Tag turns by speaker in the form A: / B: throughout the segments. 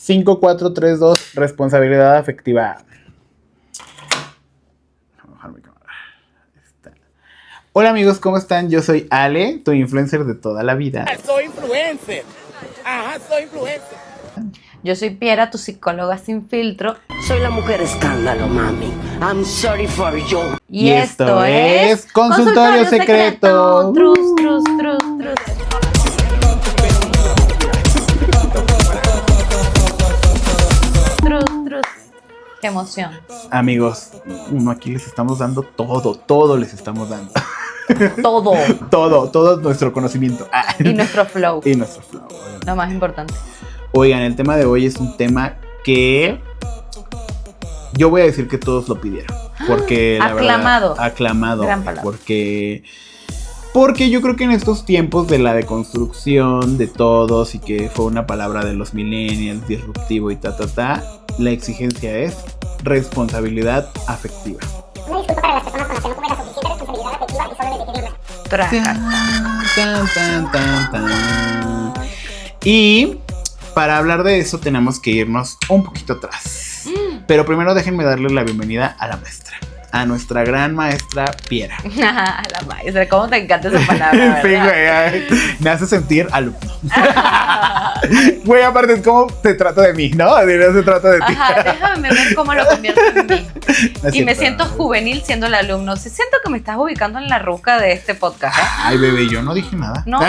A: 5, 4, 3, 2, responsabilidad afectiva. Hola amigos, ¿cómo están? Yo soy Ale, tu influencer de toda la vida.
B: Soy influencer. Ajá, soy influencer.
C: Yo soy Piera, tu psicóloga sin filtro.
D: Soy la mujer escándalo, mami. I'm sorry for you.
A: Y esto es Consultorio Secreto.
C: Trus. Qué emoción.
A: Amigos, aquí les estamos dando todo les estamos dando. todo nuestro conocimiento.
C: Y nuestro flow. Lo más importante.
A: Oigan, el tema de hoy es un tema que yo voy a decir que todos lo pidieron. Porque la
C: aclamado.
A: Verdad, aclamado.
C: Gran palabra.
A: Porque yo creo que en estos tiempos de la deconstrucción de todos y que fue una palabra de los millennials, disruptivo y la exigencia es responsabilidad afectiva.
E: Una disculpa para las personas con las que no tuve la suficiente responsabilidad afectiva y solo les dejé hablar.
A: Y para hablar de eso tenemos que irnos un poquito atrás. Pero primero déjenme darle la bienvenida a la maestra. A nuestra gran maestra Piera.
C: La maestra, ¿cómo te encanta esa palabra?
A: Sí, güey, me hace sentir alumno. Güey, aparte es como te trato de mí, ¿no? No se trata de ti.
C: Ajá, déjame ver cómo lo convierto en mí.
A: No
C: y me siento juvenil siendo el alumno. Sí, siento que me estás ubicando en la ruca de este podcast, ¿eh?
A: Ay, bebé, yo no dije nada.
C: No,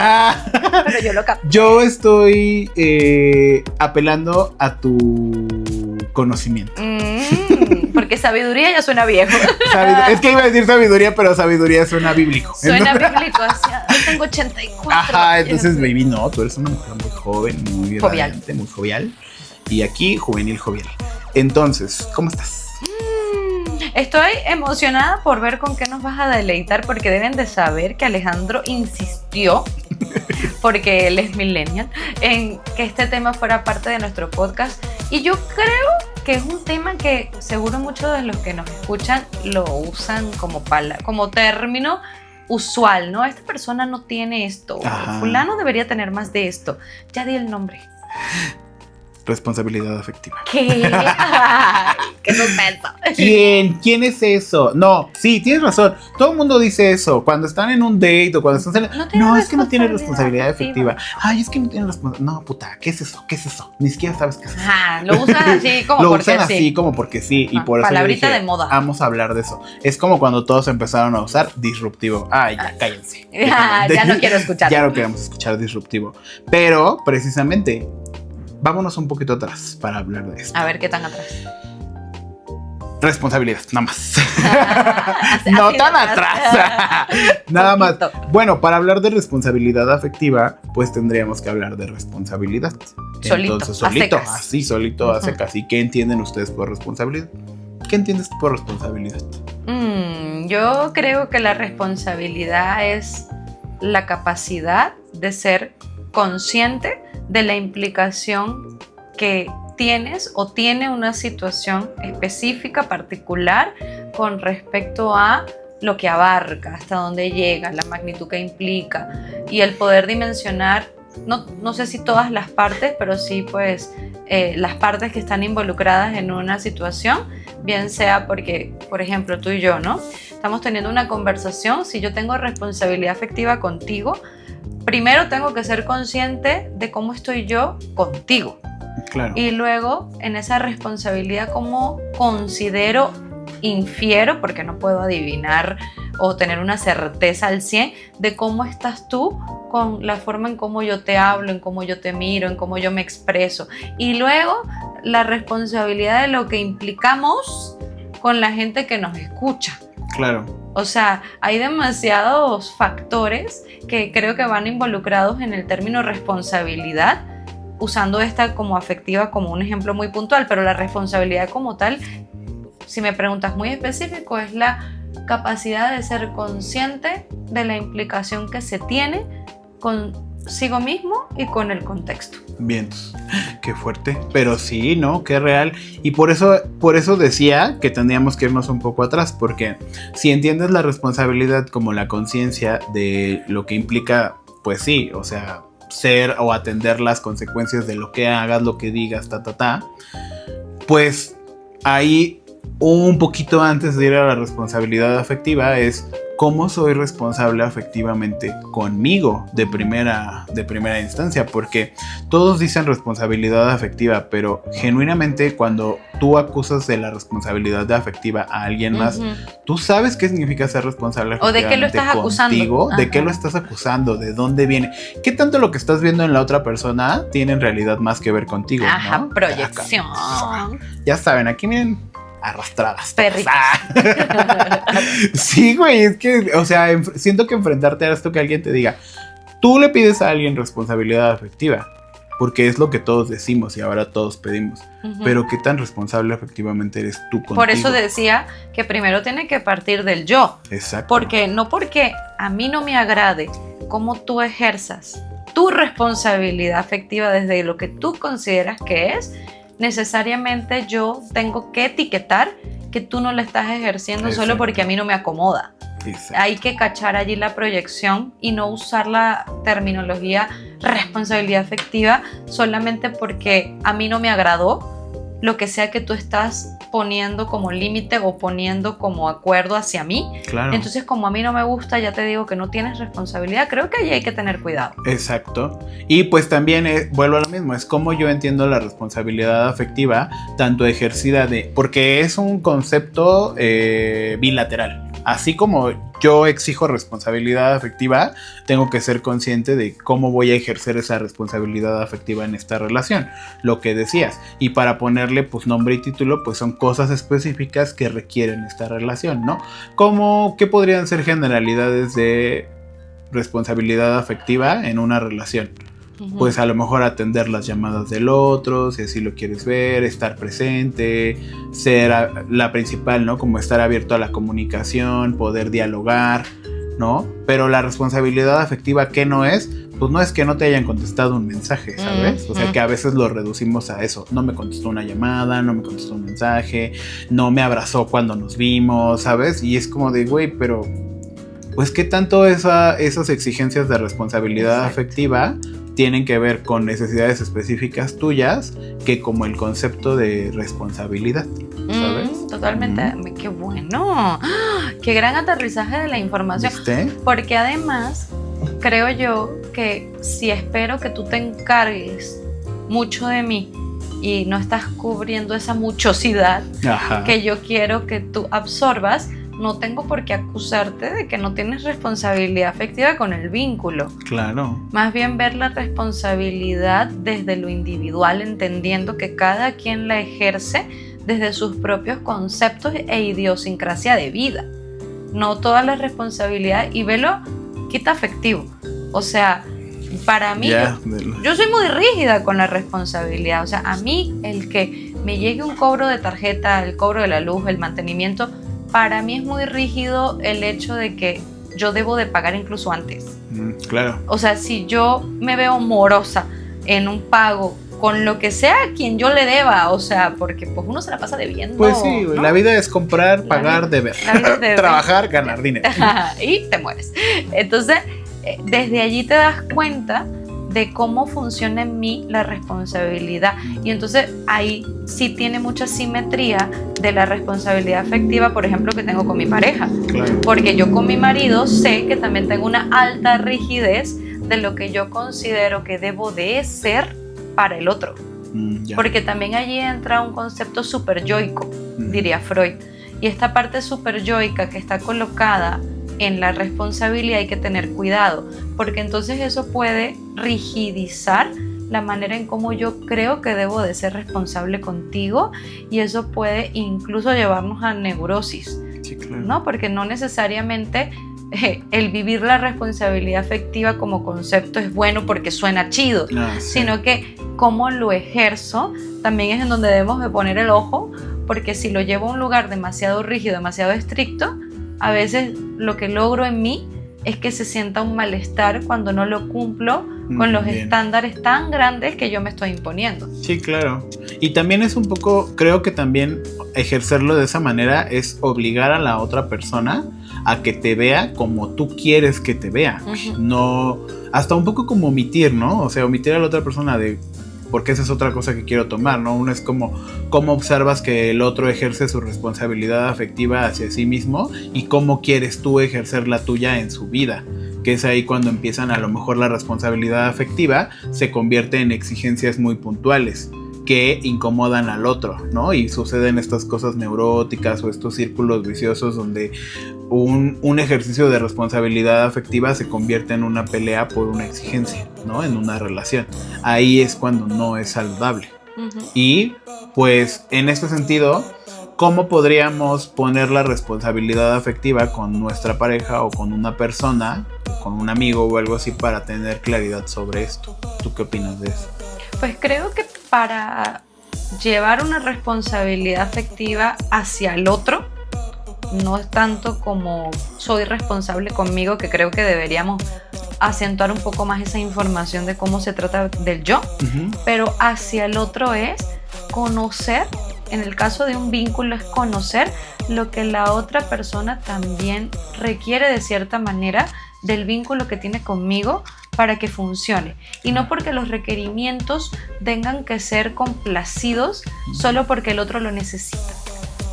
C: pero yo lo capté.
A: Yo estoy apelando a tu conocimiento.
C: Porque sabiduría ya suena viejo.
A: Es que iba a decir sabiduría, pero sabiduría suena bíblico.
C: Suena bíblico, hoy tengo 84.
A: Ajá, entonces, baby, no, tú eres una mujer muy joven, muy
C: jovial.
A: Radiante, muy jovial. Y aquí, juvenil jovial. Entonces, ¿cómo estás?
C: Estoy emocionada por ver con qué nos vas a deleitar, porque deben de saber que Alejandro insistió, porque él es millennial, en que este tema fuera parte de nuestro podcast. Y yo creo que es un tema que seguro muchos de los que nos escuchan lo usan como término usual, ¿no? Esta persona no tiene esto,
A: Ajá.
C: Fulano debería tener más de esto. Ya di el nombre.
A: Responsabilidad afectiva.
C: ¿Qué? Ay, qué suspenso.
A: ¿Quién es eso? No, sí, tienes razón. Todo el mundo dice eso. Cuando están en un date o cuando están saliendo. No, es que no tiene responsabilidad afectiva. Ay, es que no tiene responsabilidad. No, puta, ¿qué es eso? Ni siquiera sabes qué es eso.
C: Ajá, lo usan así como
A: lo
C: porque
A: usan
C: sí.
A: así como porque sí. Y por eso
C: palabrita
A: yo dije,
C: de moda.
A: Vamos a hablar de eso. Es como cuando todos empezaron a usar disruptivo. Ay, ya, cállense.
C: Ya no quiero escuchar.
A: Ya no queremos escuchar disruptivo. Pero, precisamente, vámonos un poquito atrás para hablar de esto.
C: A ver qué tan atrás.
A: Responsabilidad, nada más. No tan atrás. Nada más.
C: Bueno,
A: para hablar de responsabilidad afectiva, pues tendríamos que hablar de responsabilidad. Entonces, solito, así, solito, a secas. ¿Y qué entienden ustedes por responsabilidad? ¿Qué entiendes por responsabilidad?
C: Yo creo que la responsabilidad es la capacidad de ser consciente de la implicación que tienes o tiene una situación específica, particular, con respecto a lo que abarca, hasta dónde llega, la magnitud que implica y el poder dimensionar, no sé si todas las partes, pero sí pues las partes que están involucradas en una situación, bien sea porque, por ejemplo, tú y yo, ¿no? Estamos teniendo una conversación, si yo tengo responsabilidad afectiva contigo, primero tengo que ser consciente de cómo estoy yo contigo.
A: Claro.
C: Y luego, en esa responsabilidad, cómo considero, infiero, porque no puedo adivinar o tener una certeza al 100 de cómo estás tú con la forma en cómo yo te hablo, en cómo yo te miro, en cómo yo me expreso. Y luego, la responsabilidad de lo que implicamos con la gente que nos escucha.
A: Claro.
C: O sea, hay demasiados factores que creo que van involucrados en el término responsabilidad, usando esta como afectiva como un ejemplo muy puntual, pero la responsabilidad como tal, si me preguntas muy específico, es la capacidad de ser consciente de la implicación que se tiene consigo mismo y con el contexto.
A: Bien, qué fuerte, pero sí, ¿no? Qué real. Y por eso decía que tendríamos que irnos un poco atrás, porque si entiendes la responsabilidad como la conciencia de lo que implica, pues sí, o sea, ser o atender las consecuencias de lo que hagas, lo que digas, pues ahí un poquito antes de ir a la responsabilidad afectiva es cómo soy responsable afectivamente conmigo de primera instancia, porque todos dicen responsabilidad afectiva, pero genuinamente cuando tú acusas de la responsabilidad afectiva a alguien más, tú sabes qué significa ser responsable afectivamente.
C: ¿O de qué lo estás acusando?
A: ¿De qué lo estás acusando? ¿De dónde viene? ¿Qué tanto lo que estás viendo en la otra persona tiene en realidad más que ver contigo?
C: Ajá,
A: ¿no?
C: proyección.
A: Ya saben, aquí miren arrastradas.
C: Perritas.
A: Sí, güey, es que, o sea, siento que enfrentarte a esto que alguien te diga, tú le pides a alguien responsabilidad afectiva, porque es lo que todos decimos y ahora todos pedimos, pero ¿qué tan responsable afectivamente eres tú contigo?
C: Por eso decía que primero tiene que partir del yo.
A: Exacto.
C: Porque no porque a mí no me agrade cómo tú ejerzas tu responsabilidad afectiva desde lo que tú consideras que es, necesariamente yo tengo que etiquetar que tú no la estás ejerciendo solo porque a mí no me acomoda. Exacto. Hay que cachar allí la proyección y no usar la terminología responsabilidad afectiva solamente porque a mí no me agradó lo que sea que tú estás poniendo como límite o poniendo como acuerdo hacia mí.
A: Claro.
C: Entonces, como a mí no me gusta, ya te digo que no tienes responsabilidad. Creo que ahí hay que tener cuidado.
A: Exacto. Y pues también vuelvo a lo mismo, es como yo entiendo la responsabilidad afectiva, tanto ejercida porque es un concepto bilateral. Así como yo exijo responsabilidad afectiva, tengo que ser consciente de cómo voy a ejercer esa responsabilidad afectiva en esta relación. Lo que decías. Y para ponerle pues nombre y título, pues son cosas específicas que requieren esta relación, ¿no? Como que podrían ser generalidades de responsabilidad afectiva en una relación. Pues a lo mejor atender las llamadas del otro, si así lo quieres ver, estar presente, ser la principal, ¿no? Como estar abierto a la comunicación, poder dialogar, ¿no? Pero la responsabilidad afectiva, ¿qué no es? Pues no es que no te hayan contestado un mensaje, ¿sabes? O sea, que a veces lo reducimos a eso. No me contestó una llamada, no me contestó un mensaje, no me abrazó cuando nos vimos, ¿sabes? Y es como de, güey, pero pues ¿qué tanto esas exigencias de responsabilidad afectiva tienen que ver con necesidades específicas tuyas que como el concepto de responsabilidad, ¿sabes?
C: Totalmente. ¡Qué bueno! ¡Qué gran aterrizaje de la información!
A: ¿Viste?
C: Porque además, creo yo que si espero que tú te encargues mucho de mí y no estás cubriendo esa muchosidad que yo quiero que tú absorbas, no tengo por qué acusarte de que no tienes responsabilidad afectiva con el vínculo.
A: Claro.
C: Más bien ver la responsabilidad desde lo individual, entendiendo que cada quien la ejerce desde sus propios conceptos e idiosincrasia de vida. No toda la responsabilidad, y velo, quita afectivo. O sea, para mí, yo soy muy rígida con la responsabilidad. O sea, a mí el que me llegue un cobro de tarjeta, el cobro de la luz, el mantenimiento, para mí es muy rígido el hecho de que yo debo de pagar incluso antes.
A: Claro.
C: O sea, si yo me veo morosa en un pago con lo que sea a quien yo le deba, o sea, porque pues uno se la pasa debiendo.
A: Pues sí, ¿no? La vida es comprar, pagar, deber. Trabajar, ganar dinero.
C: Y te mueres. Entonces, desde allí te das cuenta de cómo funciona en mí la responsabilidad. Y entonces ahí sí tiene mucha simetría de la responsabilidad afectiva, por ejemplo, que tengo con mi pareja.
A: Claro.
C: Porque yo con mi marido sé que también tengo una alta rigidez de lo que yo considero que debo de ser para el otro. Porque también allí entra un concepto superyoico, diría Freud. Y esta parte superyoica que está colocada en la responsabilidad hay que tener cuidado, porque entonces eso puede rigidizar la manera en cómo yo creo que debo de ser responsable contigo, y eso puede incluso llevarnos a neurosis. Sí, claro. ¿No? Porque no necesariamente el vivir la responsabilidad afectiva como concepto es bueno porque suena chido, sino que cómo lo ejerzo también es en donde debemos de poner el ojo, porque si lo llevo a un lugar demasiado rígido, demasiado estricto, a veces lo que logro en mí es que se sienta un malestar cuando no lo cumplo con los estándares tan grandes que yo me estoy imponiendo.
A: Sí, claro. Y también es un poco, creo que también ejercerlo de esa manera es obligar a la otra persona a que te vea como tú quieres que te vea. No, hasta un poco como omitir, ¿no? O sea, omitir a la otra persona de... Porque esa es otra cosa que quiero tomar, ¿no? Uno es como cómo observas que el otro ejerce su responsabilidad afectiva hacia sí mismo y cómo quieres tú ejercer la tuya en su vida. Que es ahí cuando empiezan, a lo mejor la responsabilidad afectiva se convierte en exigencias muy puntuales que incomodan al otro, ¿no? Y suceden estas cosas neuróticas o estos círculos viciosos donde un ejercicio de responsabilidad afectiva se convierte en una pelea por una exigencia, ¿no? En una relación. Ahí es cuando no es saludable.
C: Ujú.
A: Y pues en este sentido, ¿cómo podríamos poner la responsabilidad afectiva con nuestra pareja o con una persona, con un amigo o algo así para tener claridad sobre esto? ¿Tú qué opinas de eso?
C: Pues creo que para llevar una responsabilidad afectiva hacia el otro, no es tanto como soy responsable conmigo, que creo que deberíamos acentuar un poco más esa información de cómo se trata del yo, pero hacia el otro es conocer, en el caso de un vínculo es conocer lo que la otra persona también requiere de cierta manera del vínculo que tiene conmigo para que funcione, y no porque los requerimientos tengan que ser complacidos solo porque el otro lo necesita,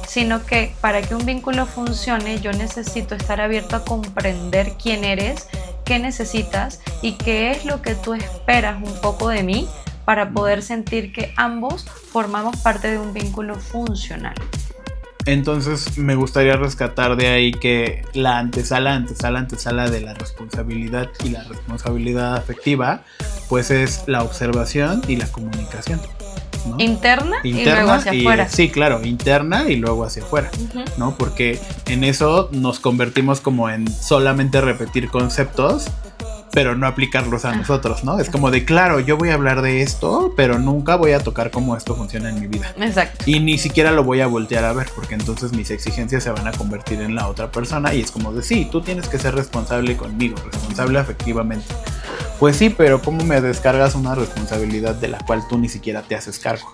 C: sino que para que un vínculo funcione yo necesito estar abierto a comprender quién eres, qué necesitas y qué es lo que tú esperas un poco de mí para poder sentir que ambos formamos parte de un vínculo funcional.
A: Entonces me gustaría rescatar de ahí que la antesala de la responsabilidad y la responsabilidad afectiva, pues es la observación y la comunicación, ¿no?
C: Interna y luego hacia afuera.
A: Sí, claro, interna y luego hacia afuera, ¿no? Porque en eso nos convertimos como en solamente repetir conceptos, pero no aplicarlos a nosotros, ¿no? Es como de, claro, yo voy a hablar de esto, pero nunca voy a tocar cómo esto funciona en mi vida.
C: Exacto.
A: Y ni siquiera lo voy a voltear a ver, porque entonces mis exigencias se van a convertir en la otra persona y es como de, sí, tú tienes que ser responsable conmigo, responsable afectivamente. Pues sí, pero ¿cómo me descargas una responsabilidad de la cual tú ni siquiera te haces cargo?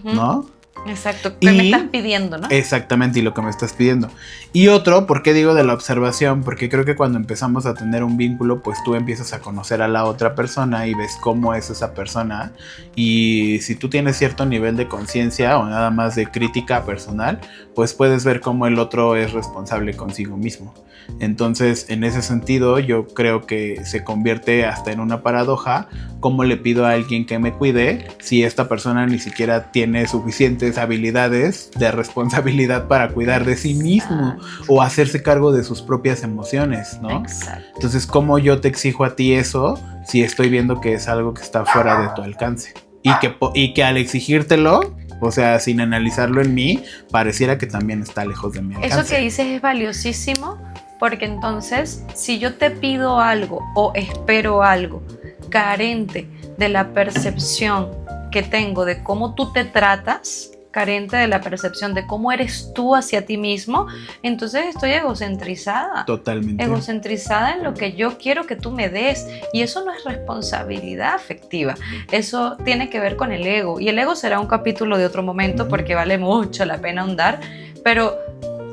A: ¿No?
C: Exacto, que me estás pidiendo, ¿no?
A: Exactamente, y lo que me estás pidiendo. Y otro, ¿por qué digo de la observación? Porque creo que cuando empezamos a tener un vínculo, pues tú empiezas a conocer a la otra persona y ves cómo es esa persona. Y si tú tienes cierto nivel de conciencia o nada más de crítica personal, pues puedes ver cómo el otro es responsable consigo mismo. Entonces, en ese sentido, yo creo que se convierte hasta en una paradoja. ¿Cómo le pido a alguien que me cuide si esta persona ni siquiera tiene suficientes habilidades de responsabilidad para cuidar de sí mismo o hacerse cargo de sus propias emociones, ¿no?
C: Exacto.
A: Entonces, ¿cómo yo te exijo a ti eso si estoy viendo que es algo que está fuera de tu alcance? Y que al exigírtelo, o sea, sin analizarlo en mí, pareciera que también está lejos de mi alcance.
C: Eso que dices es valiosísimo, porque entonces, si yo te pido algo o espero algo carente de la percepción que tengo de cómo tú te tratas, carente de la percepción de cómo eres tú hacia ti mismo, entonces estoy egocentrizada.
A: Totalmente.
C: Egocentrizada en lo que yo quiero que tú me des, y eso no es responsabilidad afectiva, eso tiene que ver con el ego, y el ego será un capítulo de otro momento porque vale mucho la pena ahondar, pero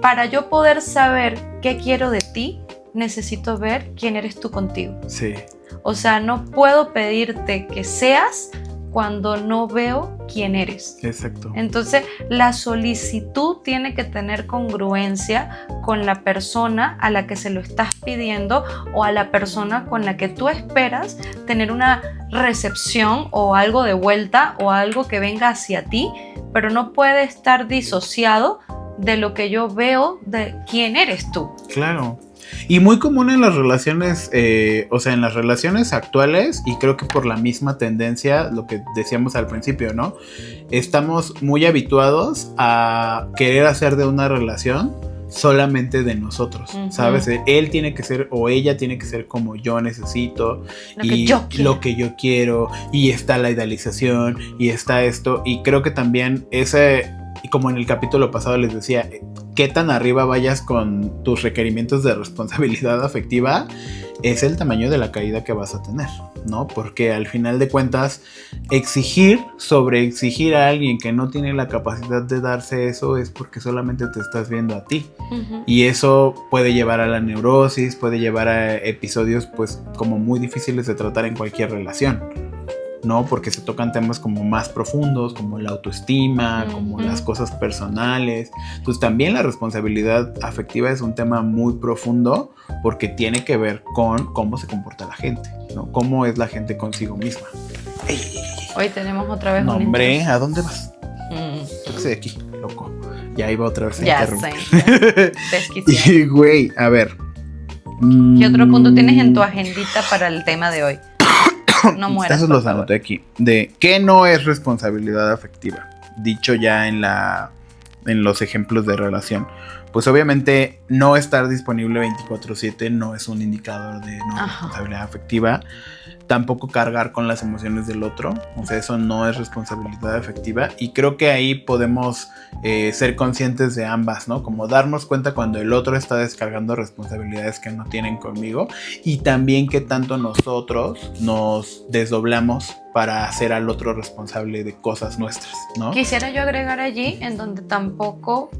C: para yo poder saber qué quiero de ti, necesito ver quién eres tú contigo.
A: Sí.
C: O sea, no puedo pedirte que seas cuando no veo quién eres.
A: Exacto.
C: Entonces, la solicitud tiene que tener congruencia con la persona a la que se lo estás pidiendo o a la persona con la que tú esperas tener una recepción o algo de vuelta o algo que venga hacia ti, pero no puede estar disociado de lo que yo veo de quién eres tú.
A: Claro. Y muy común en las relaciones, o sea, en las relaciones actuales, y creo que por la misma tendencia, lo que decíamos al principio, ¿no? Estamos muy habituados a querer hacer de una relación solamente de nosotros, ¿sabes? Él tiene que ser o ella tiene que ser como yo necesito lo que yo quiero, y está la idealización y está esto, y creo que también ese y como en el capítulo pasado les decía, qué tan arriba vayas con tus requerimientos de responsabilidad afectiva es el tamaño de la caída que vas a tener, ¿no? Porque al final de cuentas, sobreexigir a alguien que no tiene la capacidad de darse eso es porque solamente te estás viendo a ti. Uh-huh. Y eso puede llevar a la neurosis, puede llevar a episodios pues como muy difíciles de tratar en cualquier relación, ¿no? Porque se tocan temas como más profundos, como la autoestima, como las cosas personales. Entonces también la responsabilidad afectiva es un tema muy profundo porque tiene que ver con cómo se comporta la gente, ¿no? Cómo es la gente consigo misma.
C: Hoy tenemos otra vez
A: no,
C: un
A: hombre,
C: intruso.
A: ¿a dónde vas? Yo que sé, aquí, loco. Ya iba otra vez a
C: ya
A: interrumpir.
C: sé. Desquiciado.
A: Y güey, a ver.
C: ¿Qué otro punto tienes en tu agendita para el tema de hoy? No mueras.
A: Esos los anoté aquí. De qué no es responsabilidad afectiva. Dicho ya en los ejemplos de relación. Pues obviamente no estar disponible 24/7 no es un indicador de no responsabilidad afectiva. Tampoco cargar con las emociones del otro. O sea, eso no es responsabilidad afectiva. Y creo que ahí podemos ser conscientes de ambas, ¿no? Como darnos cuenta cuando el otro está descargando responsabilidades que no tienen conmigo. Y también que tanto nosotros nos desdoblamos para hacer al otro responsable de cosas nuestras, ¿no?
C: Quisiera yo agregar allí en donde tampoco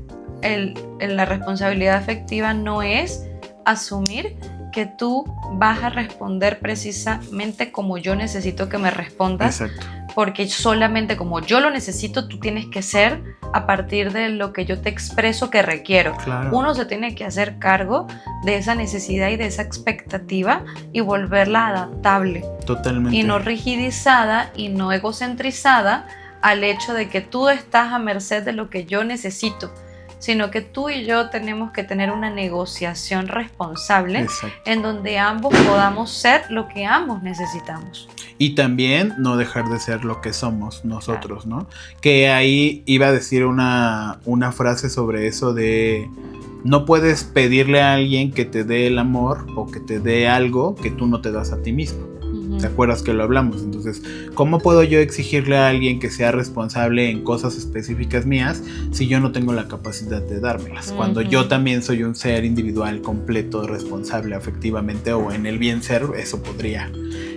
C: la responsabilidad afectiva no es asumir que tú vas a responder precisamente como yo necesito que me respondas.
A: Exacto.
C: Porque solamente como yo lo necesito, tú tienes que ser a partir de lo que yo te expreso que requiero.
A: Claro.
C: Uno se tiene que hacer cargo de esa necesidad y de esa expectativa y volverla adaptable.
A: Totalmente.
C: Y no rigidizada y no egocentrizada al hecho de que tú estás a merced de lo que yo necesito, sino que tú y yo tenemos que tener una negociación responsable.
A: Exacto.
C: En donde ambos podamos ser lo que ambos necesitamos.
A: Y también no dejar de ser lo que somos nosotros, ¿no? Que ahí iba a decir una frase sobre eso de no puedes pedirle a alguien que te dé el amor o que te dé algo que tú no te das a ti mismo. ¿Te acuerdas que lo hablamos? Entonces, ¿cómo puedo yo exigirle a alguien que sea responsable en cosas específicas mías si yo no tengo la capacidad de dármelas? Cuando yo también soy un ser individual, completo, responsable afectivamente o en el bien ser, eso podría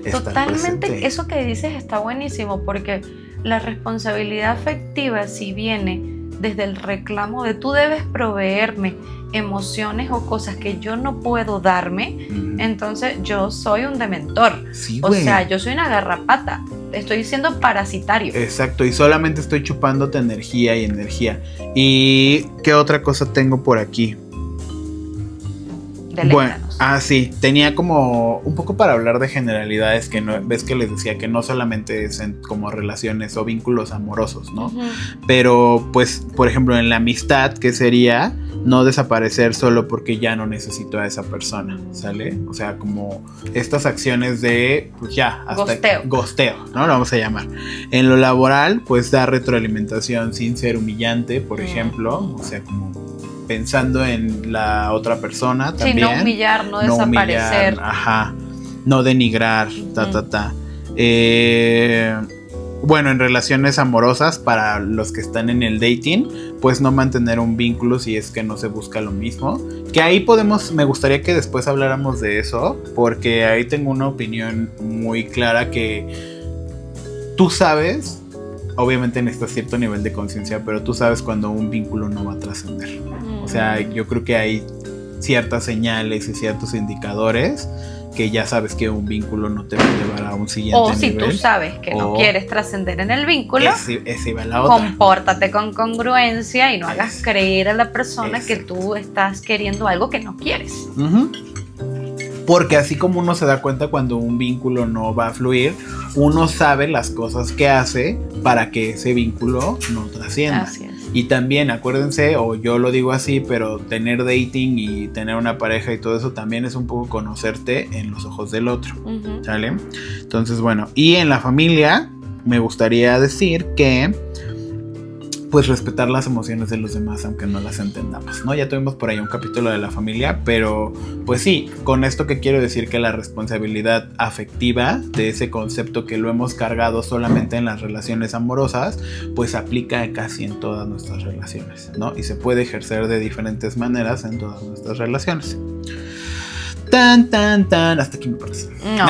A: estar
C: totalmente
A: presente.
C: Eso que dices está buenísimo porque la responsabilidad afectiva, si viene desde el reclamo de tú debes proveerme emociones o cosas que yo no puedo darme, entonces yo soy un dementor.
A: Sí,
C: o sea, yo soy una garrapata, estoy siendo parasitario.
A: Exacto, y solamente estoy chupándote energía y energía. ¿Y qué otra cosa tengo por aquí? Bueno, sí, tenía como un poco para hablar de generalidades que no, ves que les decía que no solamente es como relaciones o vínculos amorosos, ¿no? Pero pues, por ejemplo, en la amistad, ¿qué sería? No desaparecer solo porque ya no necesito a esa persona, ¿sale? O sea, como estas acciones de, pues ya, hasta gosteo, ¿no? Lo vamos a llamar. En lo laboral, pues dar retroalimentación sin ser humillante, por ejemplo, o sea, como pensando en la otra persona también.
C: Sí, no humillar, no desaparecer.
A: No denigrar, bueno, en relaciones amorosas, para los que están en el dating, pues no mantener un vínculo si es que no se busca lo mismo. Que ahí me gustaría que después habláramos de eso, porque ahí tengo una opinión muy clara que tú sabes, obviamente necesitas cierto nivel de conciencia, pero tú sabes cuando un vínculo no va a trascender. O sea, yo creo que hay ciertas señales y ciertos indicadores que ya sabes que un vínculo no te va a llevar a un siguiente nivel.
C: O si tú sabes que no quieres trascender en el vínculo,
A: ese va la otra.
C: Compórtate con congruencia y no hagas creer a la persona que tú estás queriendo algo que no quieres.
A: Porque así como uno se da cuenta cuando un vínculo no va a fluir, uno sabe las cosas que hace para que ese vínculo no trascienda.
C: Así es.
A: Y también acuérdense, o yo lo digo así, pero tener dating y tener una pareja y todo eso también es un poco conocerte en los ojos del otro, ¿sale? Entonces, bueno, y en la familia me gustaría decir que pues respetar las emociones de los demás aunque no las entendamos, ¿no? Ya tuvimos por ahí un capítulo de la familia, pero pues sí, con esto que quiero decir que la responsabilidad afectiva de ese concepto que lo hemos cargado solamente en las relaciones amorosas, pues aplica casi en todas nuestras relaciones, ¿no? Y se puede ejercer de diferentes maneras en todas nuestras relaciones. Hasta aquí me parece.
C: No.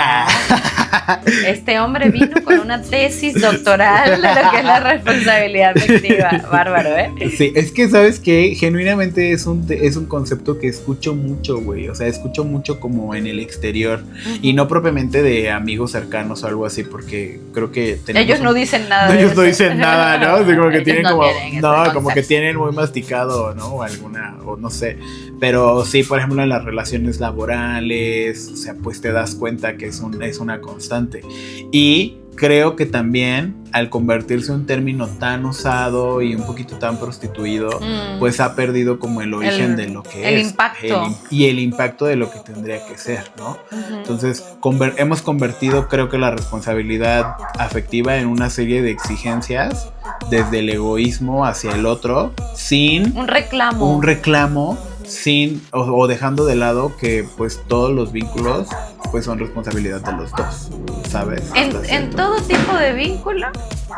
C: Este hombre vino con una tesis doctoral de lo que es la responsabilidad afectiva. Bárbaro, ¿eh?
A: Sí, es que, ¿sabes qué? Genuinamente es un concepto que escucho mucho, güey. O sea, escucho mucho como en el exterior. Y no propiamente de amigos cercanos o algo así, porque creo que
C: ellos no dicen nada.
A: Ellos no dicen nada, ¿no? O sea, como que tienen
C: no
A: como...
C: tienen
A: como que tienen muy masticado, ¿no? O alguna... O no sé. Pero sí, por ejemplo, en las relaciones laborales, o sea, pues te das cuenta que es una constante. Y creo que también al convertirse en un término tan usado y un poquito tan prostituido, pues ha perdido como el origen de lo que
C: el
A: es.
C: Impacto.
A: Y el impacto de lo que tendría que ser, ¿no? Entonces, hemos convertido, creo que la responsabilidad afectiva en una serie de exigencias desde el egoísmo hacia el otro, sin
C: un reclamo.
A: Sin o dejando de lado que pues todos los vínculos pues son responsabilidad de los dos, ¿sabes?
C: En todo tipo de vínculo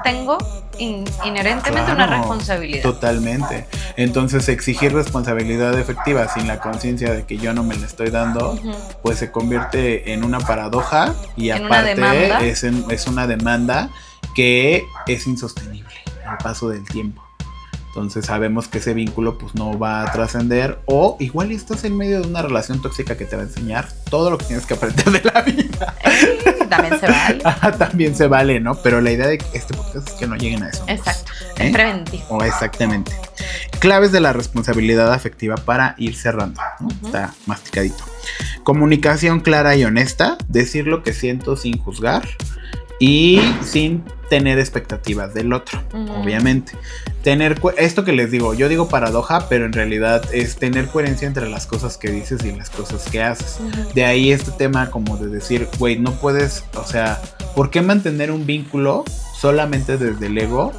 C: tengo inherentemente una responsabilidad.
A: Totalmente. Entonces exigir responsabilidad efectiva sin la conciencia de que yo no me la estoy dando, pues se convierte en una paradoja y aparte es una demanda que es insostenible al paso del tiempo. Entonces sabemos que ese vínculo pues no va a trascender, o igual estás en medio de una relación tóxica que te va a enseñar todo lo que tienes que aprender de la vida.
C: También se vale.
A: También se vale, ¿no? Pero la idea de este podcast es que no lleguen a eso.
C: Exacto. Es preventivo.
A: Exactamente. Claves de la responsabilidad afectiva para ir cerrando, ¿no? Está masticadito. Comunicación clara y honesta, decir lo que siento sin juzgar y sin tener expectativas del otro, obviamente. Esto que les digo, yo digo paradoja, pero en realidad es tener coherencia entre las cosas que dices y las cosas que haces. De ahí este tema como de decir, güey, no puedes, o sea, ¿por qué mantener un vínculo solamente desde el ego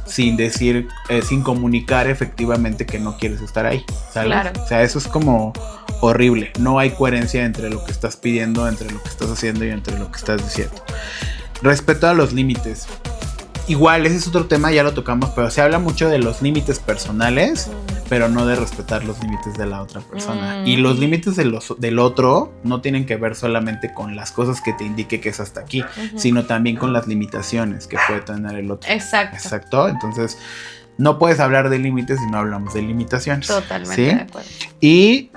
A: sin decir, sin comunicar efectivamente que no quieres estar ahí, ¿sabes?
C: Claro.
A: O sea, eso es como horrible. No hay coherencia entre lo que estás pidiendo, entre lo que estás haciendo y entre lo que estás diciendo. Respeto a los límites. Igual, ese es otro tema, ya lo tocamos, pero se habla mucho de los límites personales, pero no de respetar los límites de la otra persona. Y los límites del otro no tienen que ver solamente con las cosas que te indique que es hasta aquí, sino también con las limitaciones que puede tener el otro. Exacto. Entonces, no puedes hablar de límites si no hablamos de limitaciones.
C: Totalmente, ¿sí? De acuerdo.
A: Y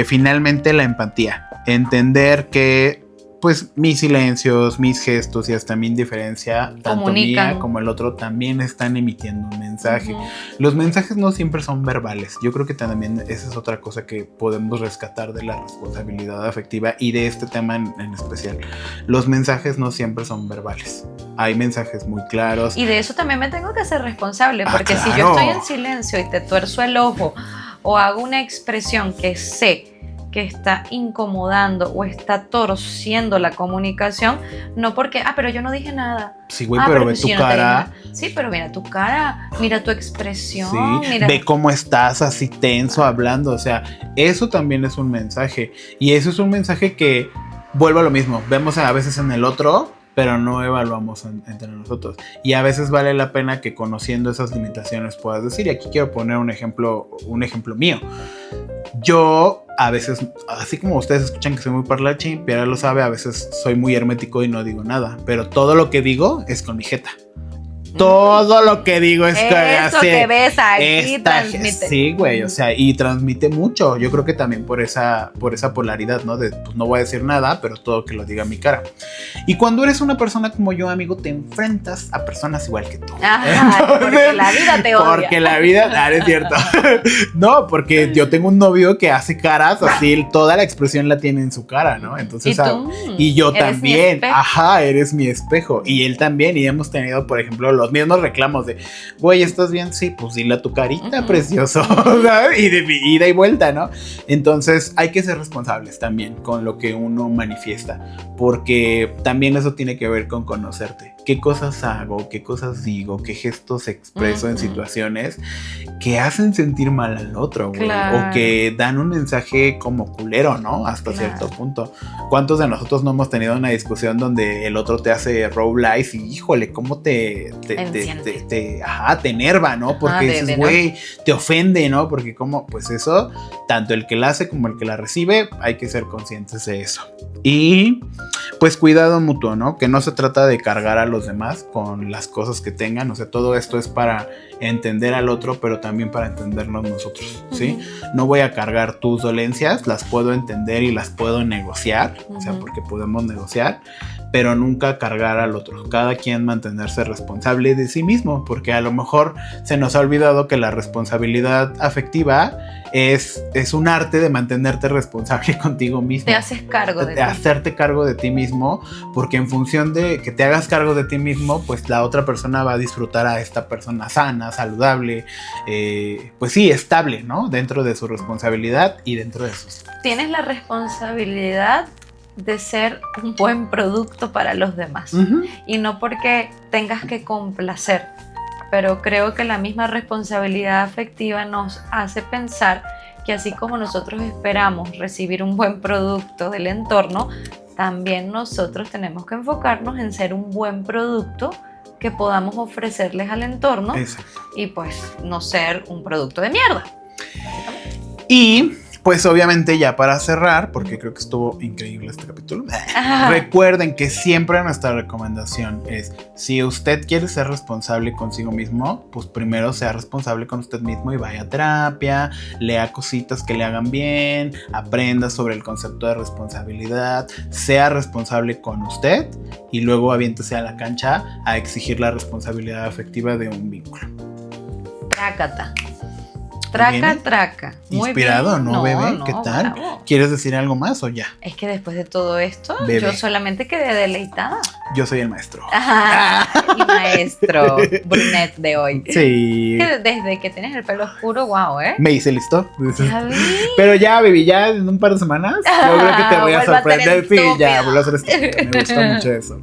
A: finalmente la empatía. Entender que pues mis silencios, mis gestos y hasta mi indiferencia, tanto mía como el otro, también están emitiendo un mensaje. Los mensajes no siempre son verbales. Yo creo que también esa es otra cosa que podemos rescatar de la responsabilidad afectiva y de este tema en especial. Los mensajes no siempre son verbales. Hay mensajes muy claros.
C: Y de eso también me tengo que hacer responsable, porque si yo estoy en silencio y te tuerzo el ojo o hago una expresión que sé que está incomodando o está torciendo la comunicación, no porque, pero yo no dije nada.
A: Sí, güey, pero ve tu cara.
C: Sí, pero mira tu cara, mira tu expresión.
A: Sí,
C: mira.
A: Ve cómo estás así tenso hablando, o sea, eso también es un mensaje. Y eso es un mensaje que, vuelvo a lo mismo, vemos a veces en el otro, pero no evaluamos entre nosotros. Y a veces vale la pena que conociendo esas limitaciones puedas decir, y aquí quiero poner un ejemplo mío. Yo a veces, así como ustedes escuchan que soy muy parlachín, Piara lo sabe, a veces soy muy hermético y no digo nada, pero todo lo que digo es con mi jeta. Todo lo que digo es
C: eso que ves aquí transmite.
A: Sí, güey, o sea, y transmite mucho. Yo creo que también por esa polaridad, ¿no? De pues no voy a decir nada, pero todo que lo diga a mi cara. Y cuando eres una persona como yo, amigo, te enfrentas a personas igual que tú.
C: Ajá, porque la vida te odia.
A: Porque la vida, es cierto. No, porque yo tengo un novio que hace caras así, toda la expresión la tiene en su cara, ¿no? Entonces, y yo también. Ajá, eres mi espejo. Y él también, y hemos tenido, por ejemplo, los mismos reclamos de, güey, ¿estás bien? Sí, pues dile a tu carita, precioso, ¿sabes? Y de ida y vuelta, ¿no? Entonces hay que ser responsables también con lo que uno manifiesta, porque también eso tiene que ver con conocerte. ¿Qué cosas hago? ¿Qué cosas digo? ¿Qué gestos expreso en situaciones que hacen sentir mal al otro, güey?
C: Claro.
A: O que dan un mensaje como culero, ¿no? Hasta cierto punto. ¿Cuántos de nosotros no hemos tenido una discusión donde el otro te hace roll eyes y, híjole, cómo te enerva, ¿no? Porque dices, güey, te ofende, ¿no? Porque como, pues eso, tanto el que la hace como el que la recibe, hay que ser conscientes de eso. Y pues cuidado mutuo, ¿no? Que no se trata de cargar a los demás con las cosas que tengan, o sea, todo esto es para entender al otro, pero también para entendernos nosotros, ¿sí? No voy a cargar tus dolencias, las puedo entender y las puedo negociar, o sea, porque podemos negociar, pero nunca cargar al otro. Cada quien mantenerse responsable de sí mismo, porque a lo mejor se nos ha olvidado que la responsabilidad afectiva es un arte de mantenerte responsable contigo mismo.
C: Te haces cargo de ti.
A: Hacerte cargo de ti mismo, porque en función de que te hagas cargo de ti mismo, pues la otra persona va a disfrutar a esta persona sana, saludable, pues sí, estable, ¿no? Dentro de su responsabilidad y dentro de sus...
C: Tienes la responsabilidad de ser un buen producto para los demás. Y no porque tengas que complacer, pero creo que la misma responsabilidad afectiva nos hace pensar que así como nosotros esperamos recibir un buen producto del entorno, también nosotros tenemos que enfocarnos en ser un buen producto que podamos ofrecerles al entorno.
A: Exacto.
C: Y pues no ser un producto de mierda.
A: Y pues obviamente ya para cerrar, porque creo que estuvo increíble este capítulo, recuerden que siempre nuestra recomendación es, si usted quiere ser responsable consigo mismo, pues primero sea responsable con usted mismo y vaya a terapia, lea cositas que le hagan bien, aprenda sobre el concepto de responsabilidad, sea responsable con usted y luego aviéntese a la cancha a exigir la responsabilidad afectiva de un vínculo.
C: Trácata.
A: ¿Viene?
C: Traca. Muy
A: Inspirado,
C: bien.
A: ¿no, bebé? ¿Qué tal?
C: Bravo.
A: ¿Quieres decir algo más o ya?
C: Es que después de todo esto,
A: Bebé.
C: yo solamente quedé deleitada.
A: Yo soy el maestro.
C: El maestro brunette de hoy.
A: Sí.
C: Que desde que tienes el pelo oscuro, wow, ¿eh?
A: Me hice listo.
C: Ya vi.
A: Pero ya, baby, ya en un par de semanas yo creo que te voy a
C: Vuelvo a ser
A: sorprender. Sí, ya,
C: estúpido.
A: vuelvo a ser estúpido. Me gusta mucho eso.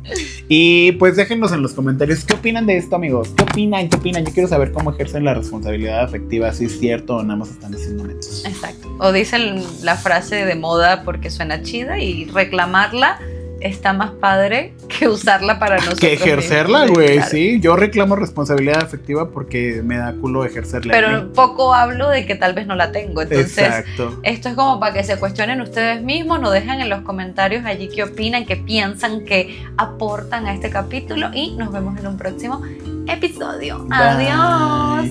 A: Y pues déjenos en los comentarios qué opinan de esto, amigos. ¿Qué opinan? ¿Qué opinan? Yo quiero saber cómo ejercen la responsabilidad afectiva, si es cierto o nada más están haciendo mentos.
C: Exacto. O dicen la frase de moda porque suena chida y reclamarla está más padre que usarla para nosotros.
A: Que ejercerla,
C: mismos.
A: güey,
C: Claro.
A: sí. Yo reclamo responsabilidad afectiva porque me da culo ejercerla.
C: Pero poco hablo de que tal vez no la tengo. Entonces,
A: exacto.
C: esto es como para que se cuestionen ustedes mismos, nos dejan en los comentarios allí qué opinan, qué piensan, qué aportan a este capítulo y nos vemos en un próximo episodio.
A: Bye.
C: Adiós.